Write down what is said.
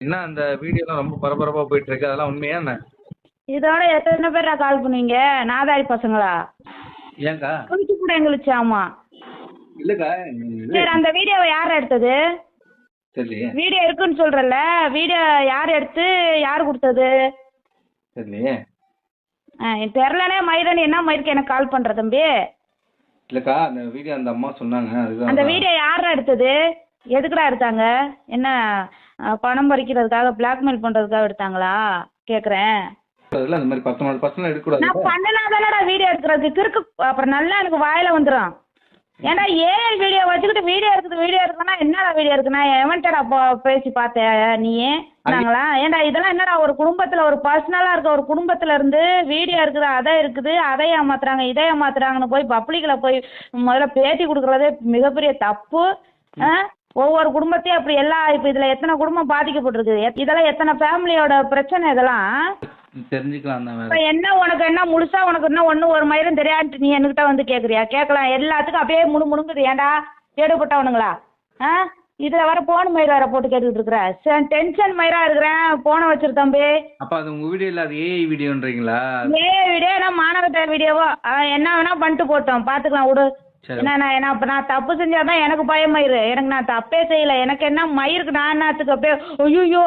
என்ன அந்த வீடியோலாம் ரொம்ப பரபரப்பா போயிட்டு இருக்கு, அதெல்லாம் உண்மையா என்ன? இதோட எத்தனை பேரா கால் பண்ணுவீங்க? நாதாரி பசங்களா? ஏன்க்கா? குளிச்சு கூட எங்களுக்கு ஆமா. இல்லக்கா சரி, அந்த வீடியோவை யார் எடுத்தது? சரி வீடியோ இருக்குன்னு சொல்றல, வீடியோ யார் எடுத்து யார் கொடுத்தது? சரி தெரிலனே மயிரன் என்ன மயிருக்கு எனக்கு கால் பண்ற தம்பி? இல்லக்கா அந்த வீடியோ அந்த அம்மா சொன்னாங்க, அதுதான். அந்த வீடியோ யாரா எடுத்தது? எதுக்குடா எடுத்தாங்க? என்ன பணம் பறிக்கிறதுக்காக பிளாக்மெயில் பண்றதுக்காக எடுத்தாங்களா கேக்குறேன். அதெல்லாம் இந்த மாதிரி பர்சனல் எடுக்கக்கூடாது. நான் பண்ணனாதானடா வீடியோ எடுக்கிறதுக்கு கிறுக்கு, அப்புறம் நல்லா எனக்கு வாயில வந்துடும். ஏன்டா ஏஐ வீடியோ வச்சுக்கிட்டு வீடியோ இருக்குதுன்னா என்னடா வீடியோ இருக்குன்னா எவன்டா பேசி பார்த்தேன் நீ நாங்களா? ஏன்டா இதெல்லாம் என்னடா ஒரு குடும்பத்துல ஒரு பர்சனலா இருக்க ஒரு குடும்பத்துல இருந்து வீடியோ இருக்குது அதை ஏமாத்துறாங்க இதை ஏமாத்துறாங்கன்னு போய் பப்ளிக்ல போய் முதல்ல பேட்டி கொடுக்கறதே மிகப்பெரிய தப்பு. ஒவ்வொரு குடும்பத்தையும் அப்படி இப்ப இதுல எத்தனை குடும்பம் பாதிக்கப்பட்டிருக்கு, இதெல்லாம் எத்தனை ஃபேமிலியோட பிரச்சனை இதெல்லாம் தெரிஞ்சுக்கலாம் தான். இப்ப என்ன உனக்கு என்ன முழுசா உனக்கு என்ன ஒண்ணு ஒரு மயிரும் தெரியாதுட்டு நீ என்கிட்ட வந்து கேக்குறியா? கேட்கலாம், எல்லாத்துக்கும் அப்படியே முணுங்குது. ஏன்டா ஏடுபட்டவனுங்களா? இதுல வர போன் மயிர் வேற போட்டு கேட்டுக்கிட்டு இருக்கிற, டென்ஷன் மயிரா இருக்கிறேன். போன வச்சிரு தம்பி. அப்ப அது உங்க வீடியோ இல்ல, அது ஏஐ வீடியோன்றீங்களா? ஏஐ வீடியோ என்ன மாநகட்ட வீடியோவோ என்ன வேணா பண்ணிட்டு போட்டோம், பாத்துக்கலாம் விடு. என்ன அப்ப நான் தப்பு செஞ்சாதான் எனக்கு பயம் மயிறு. எனக்கு நான் தப்பே செய்யல, எனக்கு என்ன மயிருக்கு நான் என்னத்துக்கு அப்படியே ஐயோ